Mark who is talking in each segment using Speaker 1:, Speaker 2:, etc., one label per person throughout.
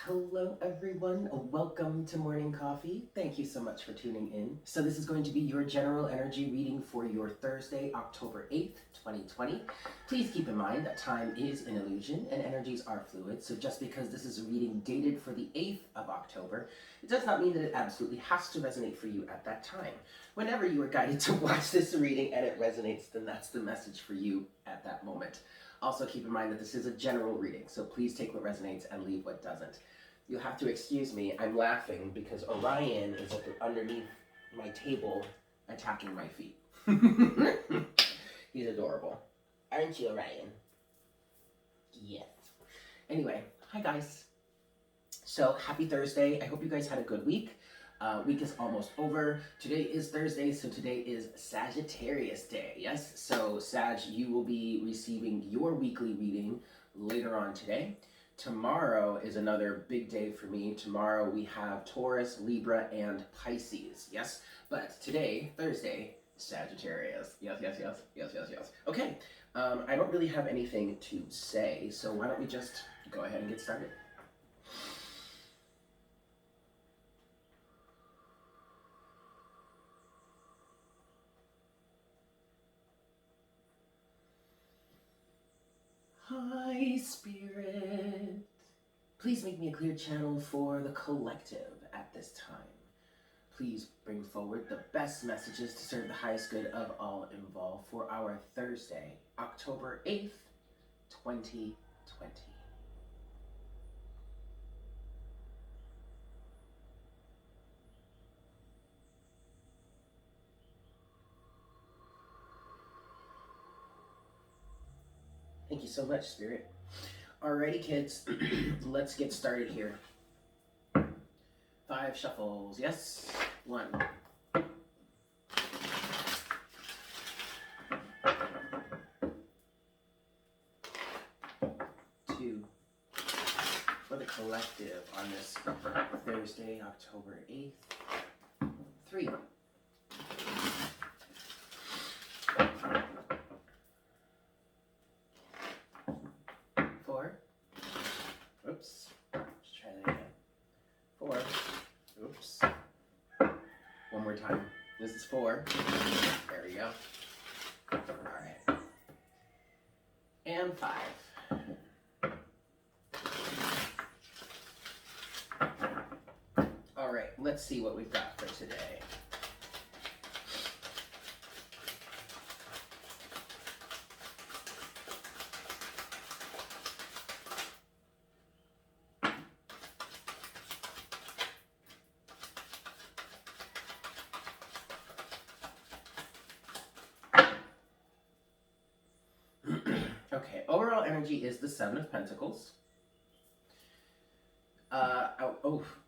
Speaker 1: Hello, everyone. Welcome to Morning Coffee. Thank you so much for tuning in. So, this is going to be your general energy reading for your Thursday, October 8th, 2020. Please keep in mind that time is an illusion and energies are fluid. So, just because this is a reading dated for the 8th of October, it does not mean that it absolutely has to resonate for you at that time. Whenever you are guided to watch this reading and it resonates, then that's the message for you at that moment. Also, keep in mind that this is a general reading, so please take what resonates and leave what doesn't. You'll have to excuse me, I'm laughing because Orion is underneath my table attacking my feet. He's adorable. Aren't you, Orion? Yes. Anyway, hi guys. So, happy Thursday. I hope you guys had a good week. Week is almost over. Today is Thursday, so today is Sagittarius Day. Yes, so Sag, you will be receiving your weekly reading later on today. Tomorrow is another big day for me. Tomorrow we have Taurus, Libra, and Pisces. Yes, but today, Thursday, Sagittarius. Yes. Okay, I don't really have anything to say, so why don't we just go ahead and get started. Hi, Spirit. Please make me a clear channel for the collective at this time. Please bring forward the best messages to serve the highest good of all involved for our Thursday, October 8th, 2020. Thank you so much, Spirit. Alrighty, kids, let's get started here. 5 shuffles, yes? 1. 2. For the collective on this Thursday, October 8th. 3. 4. Oops. Let's try that again. 4. Oops. One more time. This is 4. There we go. Alright. And 5. Alright, let's see what we've got for today. Okay, overall energy is the 7 of Pentacles.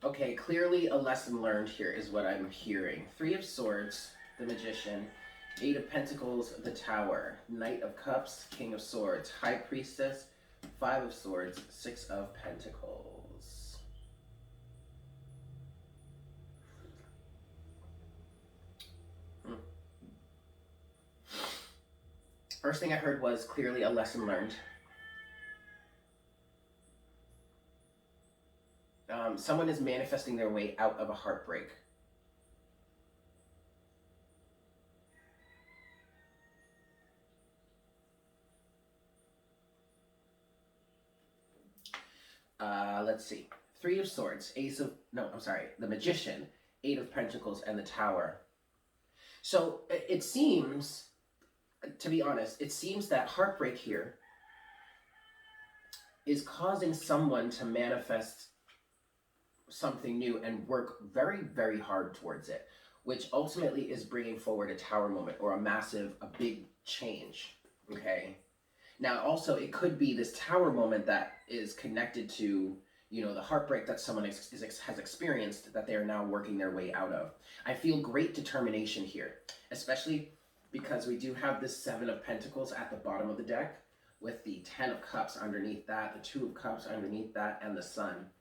Speaker 1: Okay, clearly a lesson learned here is what I'm hearing. 3 of Swords, the Magician. 8 of Pentacles, the Tower. Knight of Cups, King of Swords. High Priestess, 5 of Swords, 6 of Pentacles. First thing I heard was clearly a lesson learned. Someone is manifesting their way out of a heartbreak. Let's see. 3 of Swords, the Magician, 8 of Pentacles, and the Tower. So it seems, to be honest, it seems that heartbreak here is causing someone to manifest something new and work very, very hard towards it, which ultimately is bringing forward a tower moment or a big change, okay? Now, also, it could be this tower moment that is connected to, the heartbreak that someone has experienced that they are now working their way out of. I feel great determination here, especially because we do have this 7 of Pentacles at the bottom of the deck with the 10 of Cups underneath that, the 2 of Cups underneath that, and the Sun.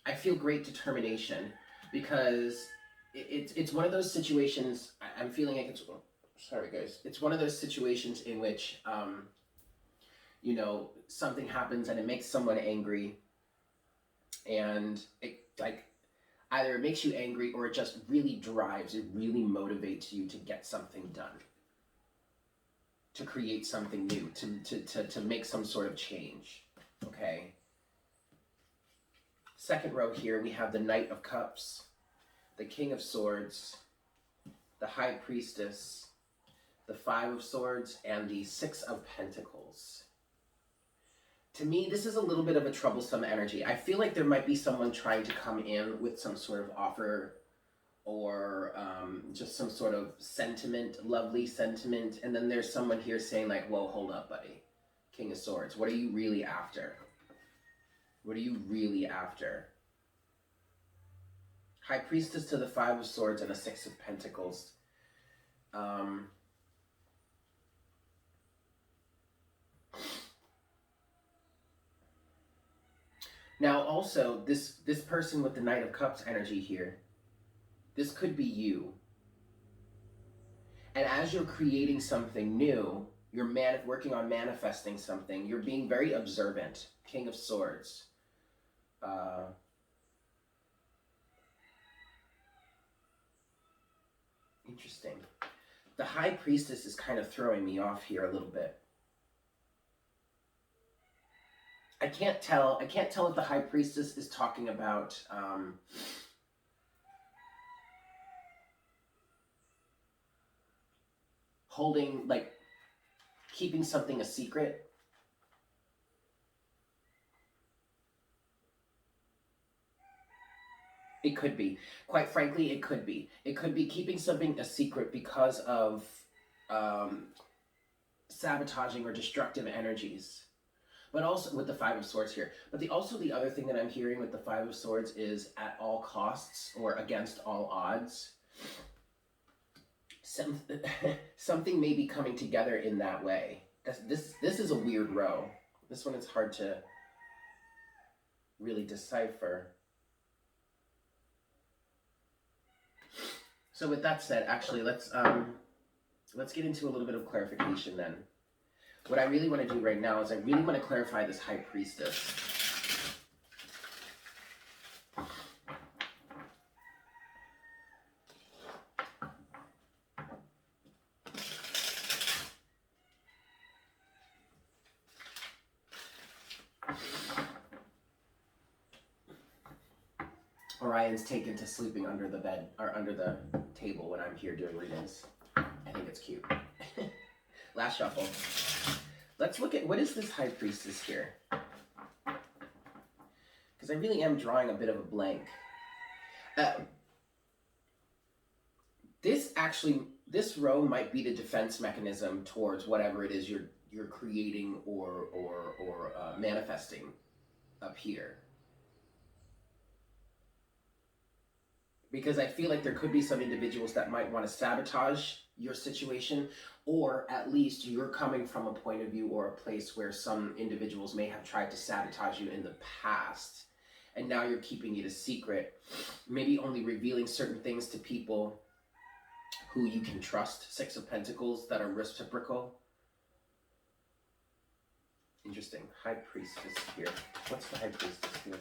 Speaker 1: I feel great determination because it's one of those situations. I'm feeling like it's sorry guys. It's one of those situations in which you know, something happens and it makes someone angry, and it like either it makes you angry or it just really drives, it really motivates you to get something done, to create something new, to make some sort of change. Okay. Second row here, we have the Knight of Cups, the King of Swords, the High Priestess, the Five of Swords, and the Six of Pentacles. To me, this is a little bit of a troublesome energy. I feel like there might be someone trying to come in with some sort of offer, or just some sort of sentiment, lovely sentiment, and then there's someone here saying like, whoa, hold up, buddy. King of Swords, what are you really after? What are you really after? High Priestess to the Five of Swords and a Six of Pentacles. Now also, this person with the Knight of Cups energy here, this could be you. And as you're creating something new, you're working on manifesting something, you're being very observant. King of Swords. Interesting. The High Priestess is kind of throwing me off here a little bit. I can't tell if the High Priestess is talking about holding, like, keeping something a secret. It could be. Quite frankly, it could be. It could be keeping something a secret because of sabotaging or destructive energies. But also with the Five of Swords here. But the other thing that I'm hearing with the Five of Swords is at all costs or against all odds. Something may be coming together in that way. This is a weird row. This one is hard to really decipher. So with that said, actually, let's get into a little bit of clarification then. What I really want to do right now is I really want to clarify this High Priestess. Orion's taken to sleeping under the bed, or under the table when I'm here doing readings. I think it's cute. Last shuffle. Let's look at, what is this High Priestess here? Because I really am drawing a bit of a blank. This row might be the defense mechanism towards whatever it is you're creating or manifesting up here. Because I feel like there could be some individuals that might want to sabotage your situation, or at least you're coming from a point of view or a place where some individuals may have tried to sabotage you in the past, and now you're keeping it a secret, maybe only revealing certain things to people who you can trust. Six of Pentacles that are reciprocal. Interesting. High Priestess here. What's the High Priestess here?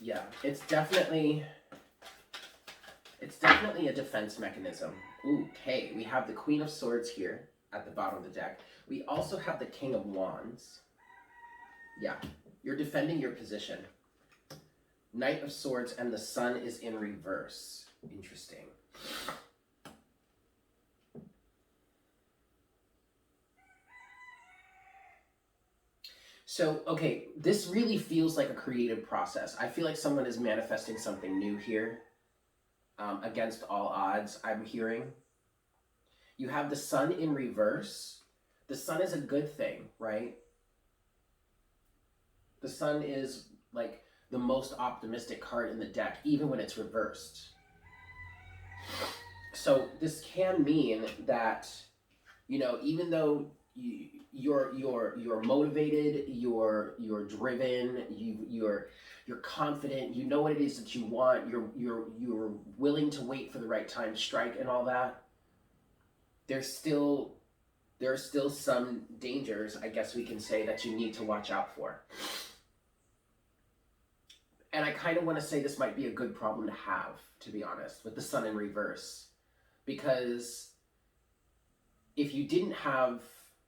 Speaker 1: Yeah, it's definitely a defense mechanism. Okay, we have the Queen of Swords here at the bottom of the deck. We also have the King of Wands. Yeah, you're defending your position. Knight of Swords, and the Sun is in reverse. Interesting. So, okay, this really feels like a creative process. I feel like someone is manifesting something new here, against all odds, I'm hearing. You have the Sun in reverse. The Sun is a good thing, right? The Sun is like the most optimistic card in the deck, even when it's reversed. So this can mean that, you know, even though you're motivated, you're driven, you're confident, you know what it is that you want, you're willing to wait for the right time to strike and all that. There's still there are still some dangers, I guess we can say, that you need to watch out for. And I kind of want to say this might be a good problem to have, to be honest, with the sun in reverse. Because if you didn't have,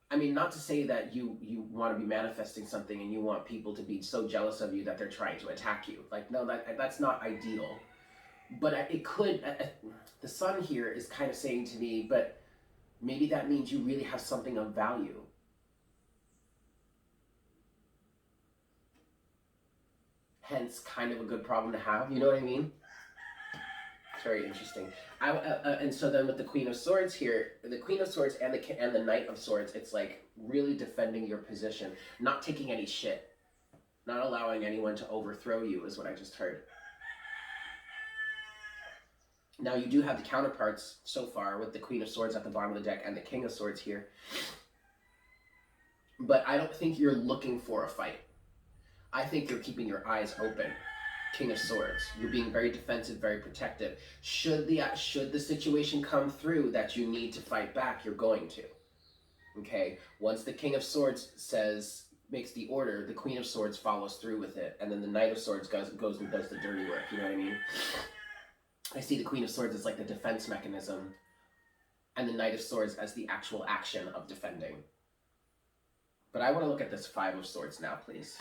Speaker 1: I mean, not to say that you want to be manifesting something and you want people to be so jealous of you that they're trying to attack you. Like, no, that's not ideal. But it could, the sun here is kind of saying to me, but maybe that means you really have something of value. Hence, kind of a good problem to have. You know what I mean? It's very interesting. And so then with the Queen of Swords here, the Queen of Swords and the Knight of Swords, it's like really defending your position, not taking any shit, not allowing anyone to overthrow you, is what I just heard. Now you do have the counterparts so far with the Queen of Swords at the bottom of the deck and the King of Swords here. But I don't think you're looking for a fight. I think you're keeping your eyes open. King of Swords. You're being very defensive, very protective. Should the situation come through that you need to fight back, you're going to. Okay? Once the King of Swords makes the order, the Queen of Swords follows through with it, and then the Knight of Swords goes and does the dirty work. You know what I mean? I see the Queen of Swords as like the defense mechanism, and the Knight of Swords as the actual action of defending. But I want to look at this Five of Swords now, please.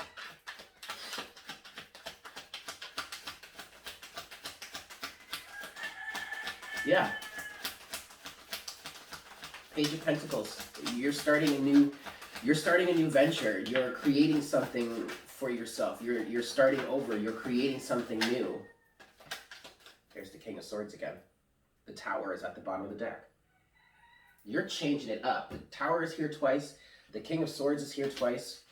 Speaker 1: Yeah. Page of Pentacles. You're starting a new venture. You're creating something for yourself. You're starting over. You're creating something new. There's the King of Swords again. The Tower is at the bottom of the deck. You're changing it up. The Tower is here twice. The King of Swords is here twice.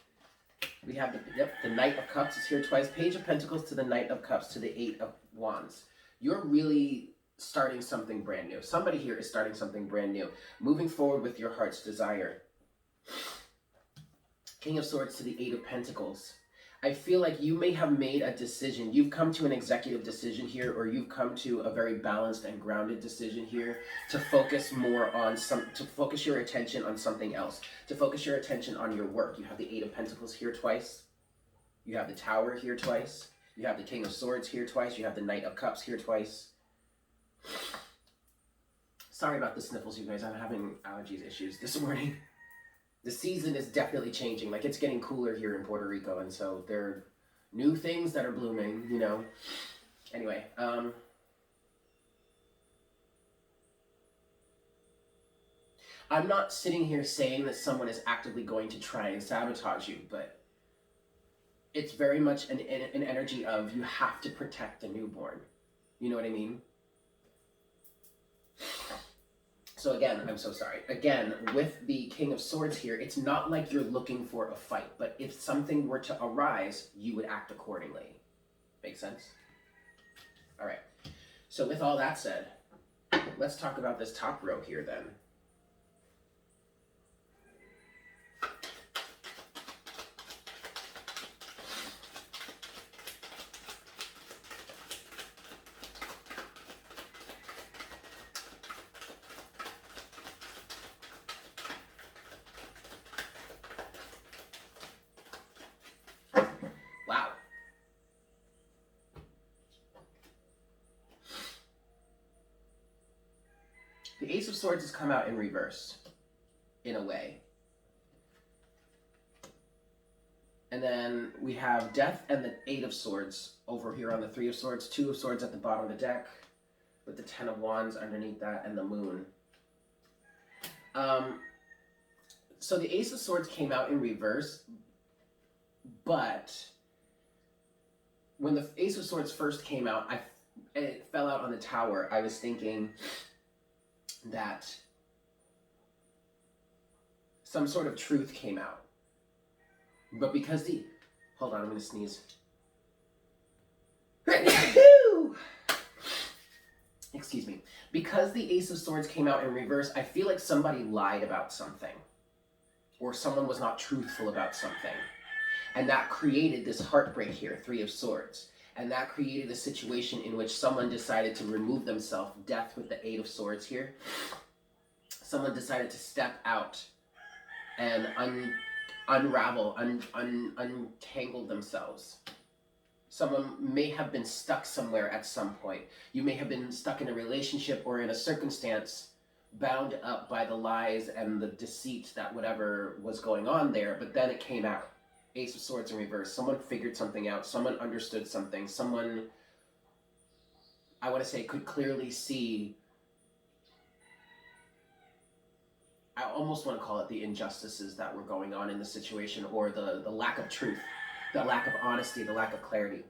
Speaker 1: We have the Knight of Cups is here twice. Page of Pentacles to the Knight of Cups to the Eight of Wands. You're really starting something brand new. Somebody here is starting something brand new. Moving forward with your heart's desire. King of Swords to the Eight of Pentacles. I feel like you may have made a decision. You've come to an executive decision here, or you've come to a very balanced and grounded decision here to focus more on to focus your attention on something else, to focus your attention on your work. You have the Eight of Pentacles here twice. You have the Tower here twice. You have the King of Swords here twice. You have the Knight of Cups here twice. Sorry about the sniffles, you guys. I'm having allergies issues this morning. The season is definitely changing. Like, it's getting cooler here in Puerto Rico, and so there are new things that are blooming, you know. Anyway, I'm not sitting here saying that someone is actively going to try and sabotage you, but it's very much an energy of you have to protect the newborn. You know what I mean? So again, I'm so sorry. Again, with the King of Swords here, it's not like you're looking for a fight, but if something were to arise, you would act accordingly. Make sense? All right. So with all that said, let's talk about this top row here then. The Ace of Swords has come out in reverse, in a way. And then we have Death and the Eight of Swords over here on the Three of Swords, Two of Swords at the bottom of the deck, with the Ten of Wands underneath that, and the Moon. So the Ace of Swords came out in reverse, but when the Ace of Swords first came out, and it fell out on the Tower, I was thinking that some sort of truth came out. But because hold on, I'm gonna sneeze. Excuse me. Because the Ace of Swords came out in reverse, I feel like somebody lied about something. or someone was not truthful about something. And that created this heartbreak here, Three of Swords. And that created a situation in which someone decided to remove themselves, death with the Eight of Swords here. Someone decided to step out and unravel, untangle themselves. Someone may have been stuck somewhere at some point. You may have been stuck in a relationship or in a circumstance bound up by the lies and the deceit that whatever was going on there, but then it came out. Ace of Swords in reverse. Someone figured something out. Someone understood something. Someone, I want to say, could clearly see, I almost want to call it the injustices that were going on in the situation, or the lack of truth, the lack of honesty, the lack of clarity.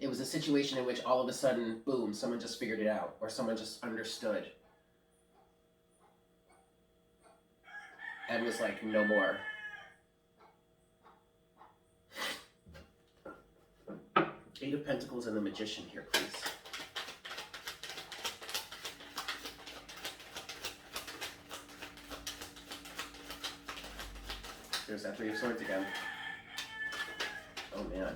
Speaker 1: It was a situation in which all of a sudden, boom, someone just figured it out, or someone just understood. And was like, no more. Eight of Pentacles and the Magician here, please. There's that Three of Swords again. Oh, man.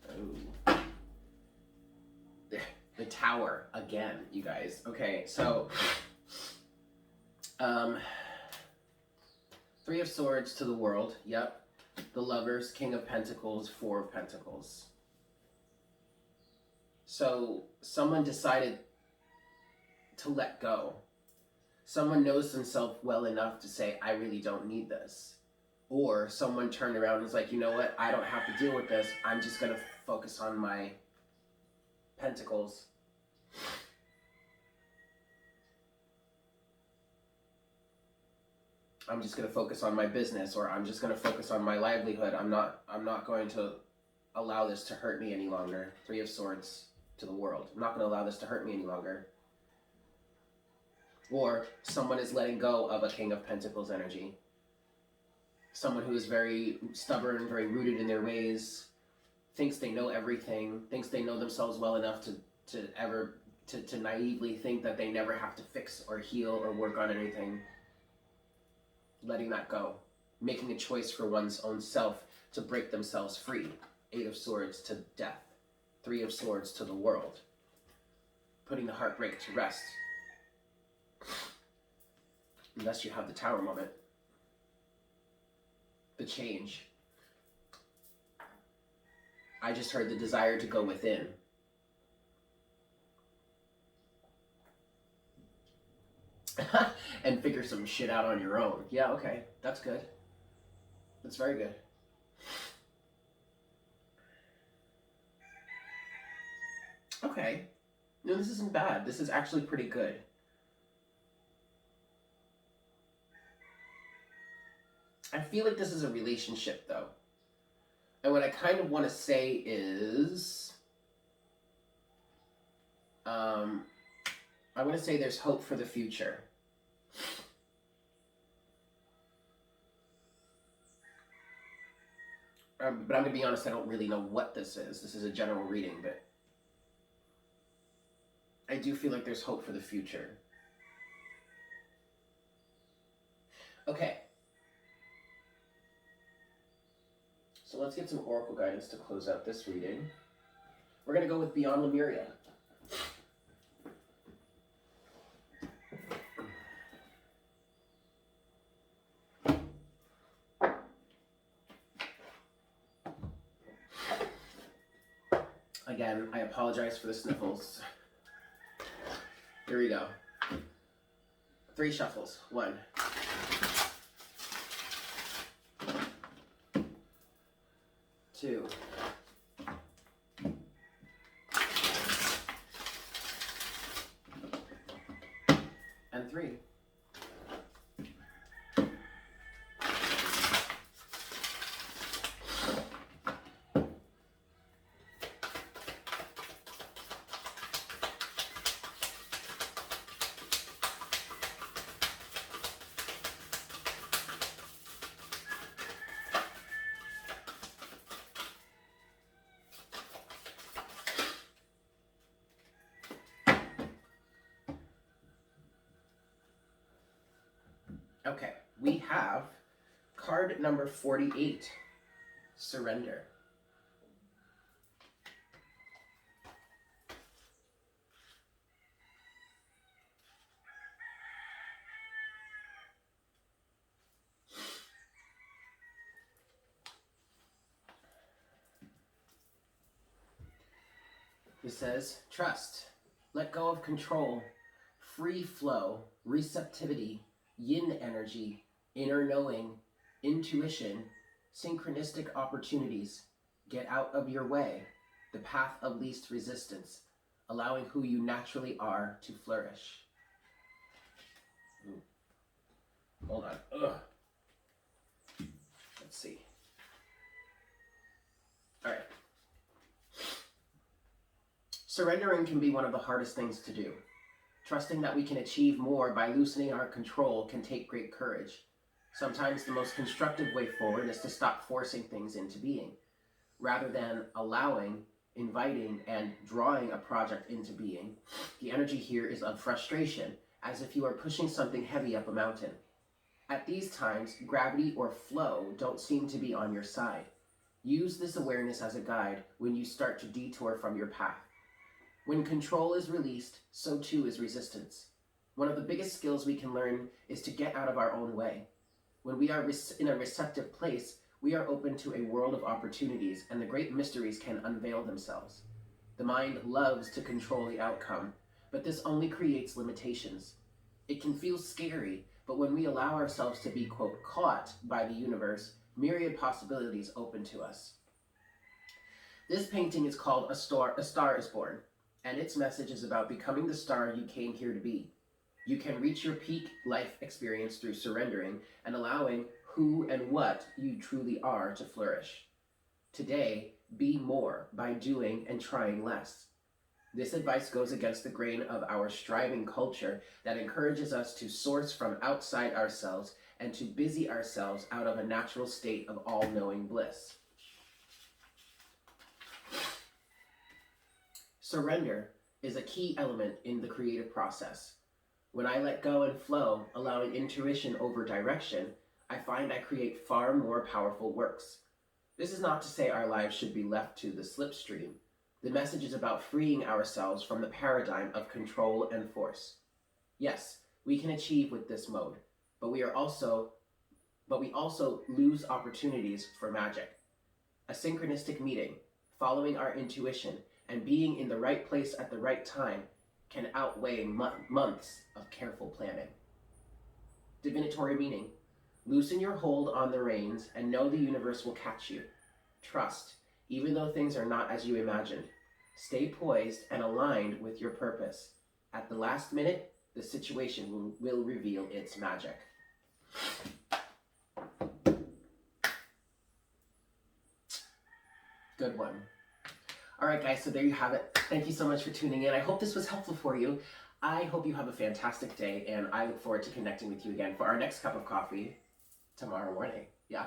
Speaker 1: Oh. The Tower again, you guys. Okay, so Three of Swords to the World. Yep. The Lovers, King of Pentacles, Four of Pentacles. So someone decided to let go. Someone knows themselves well enough to say, I really don't need this. Or someone turned around and was like, you know what? I don't have to deal with this. I'm just going to focus on my pentacles. I'm just going to focus on my business, or I'm just going to focus on my livelihood. I'm not going to allow this to hurt me any longer. Three of Swords to the World. I'm not going to allow this to hurt me any longer. Or someone is letting go of a King of Pentacles energy. Someone who is very stubborn, very rooted in their ways, thinks they know everything, thinks they know themselves well enough to naively think that they never have to fix or heal or work on anything. Letting that go. Making a choice for one's own self to break themselves free. Eight of Swords to death. Three of Swords to the World. Putting the heartbreak to rest. Unless you have the Tower moment. The change. I just heard the desire to go within. And figure some shit out on your own. Yeah, okay. That's good. That's very good. Okay. No, this isn't bad. This is actually pretty good. I feel like this is a relationship, though. And what I kind of want to say is... I want to say there's hope for the future. But I'm going to be honest, I don't really know what this is. This is a general reading, but... I do feel like there's hope for the future. Okay. So let's get some oracle guidance to close out this reading. We're going to go with Beyond Lemuria. Again, I apologize for the sniffles. Here we go. 3 shuffles. 1. 2. And 3. Okay, we have card number 48, Surrender. It says, trust, let go of control, free flow, receptivity, yin energy, inner knowing, intuition, synchronistic opportunities. Get out of your way, the path of least resistance, allowing who you naturally are to flourish. Ooh. Hold on. Ugh. Let's see. All right. Surrendering can be one of the hardest things to do. Trusting that we can achieve more by loosening our control can take great courage. Sometimes the most constructive way forward is to stop forcing things into being. Rather than allowing, inviting, and drawing a project into being, the energy here is of frustration, as if you are pushing something heavy up a mountain. At these times, gravity or flow don't seem to be on your side. Use this awareness as a guide when you start to detour from your path. When control is released, so too is resistance. One of the biggest skills we can learn is to get out of our own way. When we are in a receptive place, we are open to a world of opportunities, and the great mysteries can unveil themselves. The mind loves to control the outcome, but this only creates limitations. It can feel scary, but when we allow ourselves to be, quote, caught by the universe, myriad possibilities open to us. This painting is called A Star is Born, and its message is about becoming the star you came here to be. You can reach your peak life experience through surrendering and allowing who and what you truly are to flourish. Today, be more by doing and trying less. This advice goes against the grain of our striving culture that encourages us to source from outside ourselves and to busy ourselves out of a natural state of all-knowing bliss. Surrender is a key element in the creative process. When I let go and flow, allowing intuition over direction, I find I create far more powerful works. This is not to say our lives should be left to the slipstream. The message is about freeing ourselves from the paradigm of control and force. Yes, we can achieve with this mode, but we also lose opportunities for magic. A synchronistic meeting, following our intuition, and being in the right place at the right time can outweigh months of careful planning. Divinatory meaning. Loosen your hold on the reins and know the universe will catch you. Trust, even though things are not as you imagined. Stay poised and aligned with your purpose. At the last minute, the situation will reveal its magic. Good one. All right, guys, so there you have it. Thank you so much for tuning in. I hope this was helpful for you. I hope you have a fantastic day, and I look forward to connecting with you again for our next cup of coffee tomorrow morning. Yeah?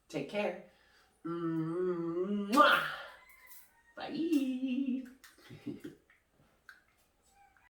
Speaker 1: Take care. Mwah! Bye.